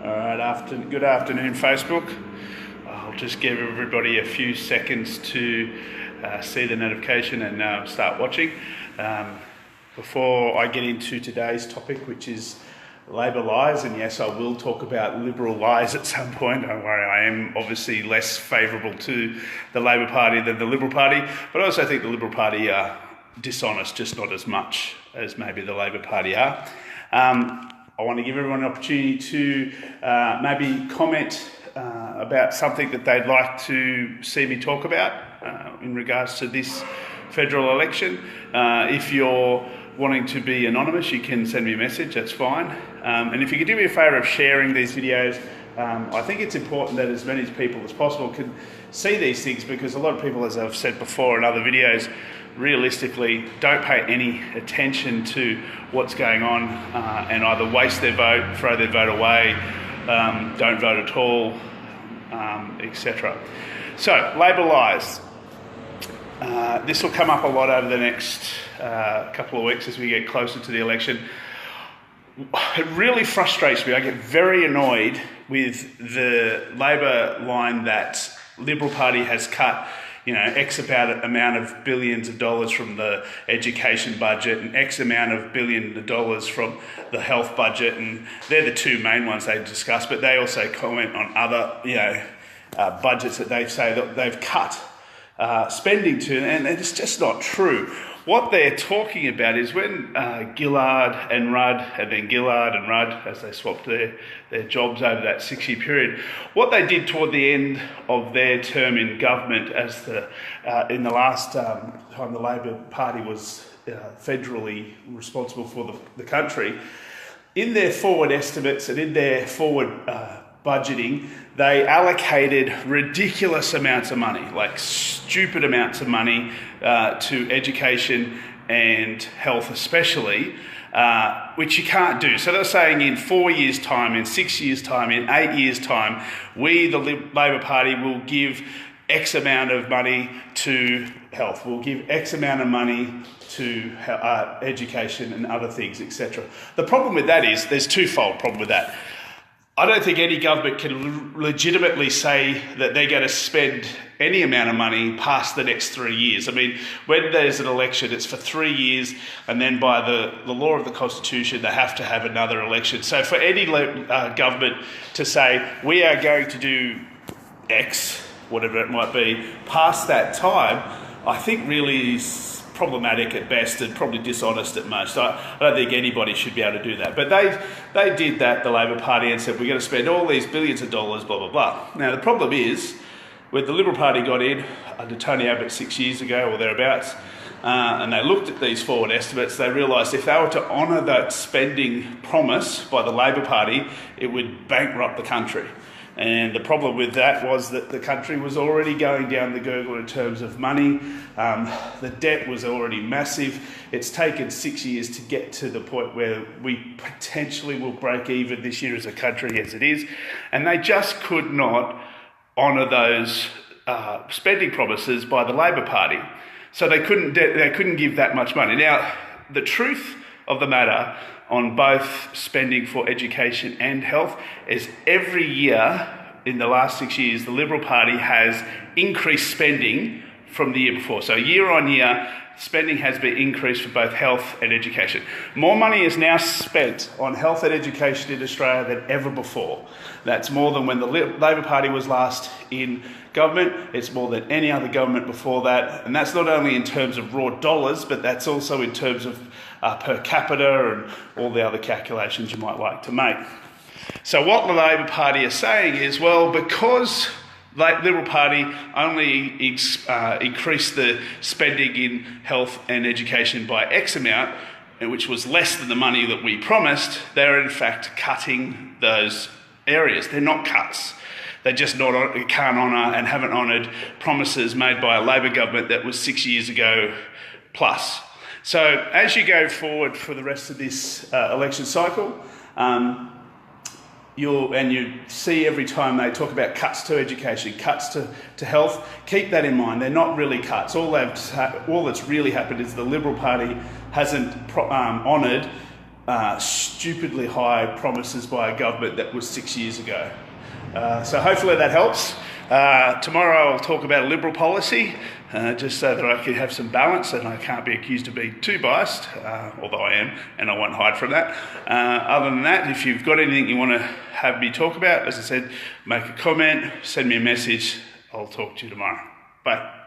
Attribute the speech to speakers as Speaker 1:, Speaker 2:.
Speaker 1: Good afternoon, Facebook. I'll just give everybody a few seconds to see the notification and start watching. Before I get into today's topic, which is Labor lies, and yes, I will talk about Liberal lies at some point. Don't worry, I am obviously less favourable to the Labor Party than the Liberal Party, but I also think the Liberal Party are dishonest, just not as much as maybe the Labor Party are. I want to give everyone an opportunity to maybe comment about something that they'd like to see me talk about in regards to this federal election. If you're wanting to be anonymous, you can send me a message, that's fine. And if you could do me a favour of sharing these videos, I think it's important that as many people as possible can see these things, because a lot of people, as I've said before in other videos, realistically don't pay any attention to what's going on and either waste their vote, throw their vote away, don't vote at all, etc. So, Labor lies. This will come up a lot over the next couple of weeks as we get closer to the election. It really frustrates me. I get very annoyed with the Labor line that Liberal Party has cut, X amount of billions of dollars from the education budget and X amount of billions of dollars from the health budget, and they're the two main ones they discuss. But they also comment on other, budgets that they say that they've cut spending to, and it's just not true. What they're talking about is when Gillard and Rudd, and then Gillard and Rudd, as they swapped their jobs over that 6-year period, what they did toward the end of their term in government, as in the last time the Labor Party was federally responsible for the country, in their forward estimates and in their forward budgeting, they allocated ridiculous amounts of money, like stupid amounts of money to education and health especially, which you can't do. So they're saying in 4 years' time, in 6 years' time, in 8 years' time, we, the Labor Party, will give X amount of money to health, we'll give X amount of money to education and other things, etc. The problem with that is, there's twofold problem with that. I don't think any government can legitimately say that they're going to spend any amount of money past the next 3 years. I mean, when there's an election, it's for 3 years, and then by the law of the Constitution, they have to have another election. So for any government to say, we are going to do X, whatever it might be, past that time, I think really is problematic at best and probably dishonest at most. I don't think anybody should be able to do that. But they did that, the Labor Party, and said, we're going to spend all these billions of dollars, blah, blah, blah. Now, the problem is, when the Liberal Party got in under Tony Abbott 6 years ago or thereabouts, and they looked at these forward estimates, they realised if they were to honour that spending promise by the Labor Party, it would bankrupt the country. And the problem with that was that the country was already going down the gurgle in terms of money. The debt was already massive. It's taken 6 years to get to the point where we potentially will break even this year as a country as it is. And they just could not honour those spending promises by the Labor Party. So they couldn't give that much money. Now, the truth of the matter on both spending for education and health is every year in the last 6 years, the Liberal Party has increased spending from the year before. So year on year, spending has been increased for both health and education. More money is now spent on health and education in Australia than ever before. That's more than when the Labor Party was last in government. It's more than any other government before that. And that's not only in terms of raw dollars, but that's also in terms of per capita and all the other calculations you might like to make. So what the Labor Party are saying is, well, because the Liberal Party only increased the spending in health and education by X amount, which was less than the money that we promised, they're in fact cutting those areas. They're not cuts. They just can't honour and haven't honoured promises made by a Labor government that was 6 years ago plus. So as you go forward for the rest of this election cycle, you see every time they talk about cuts to education, cuts to health, keep that in mind. They're not really cuts. All that's really happened is the Liberal Party hasn't honoured stupidly high promises by a government that was 6 years ago. So hopefully that helps. Tomorrow I'll talk about Liberal policy, just so that I can have some balance and I can't be accused of being too biased, although I am, and I won't hide from that. Other than that, if you've got anything you want to have me talk about, as I said, make a comment, send me a message. I'll talk to you tomorrow. Bye.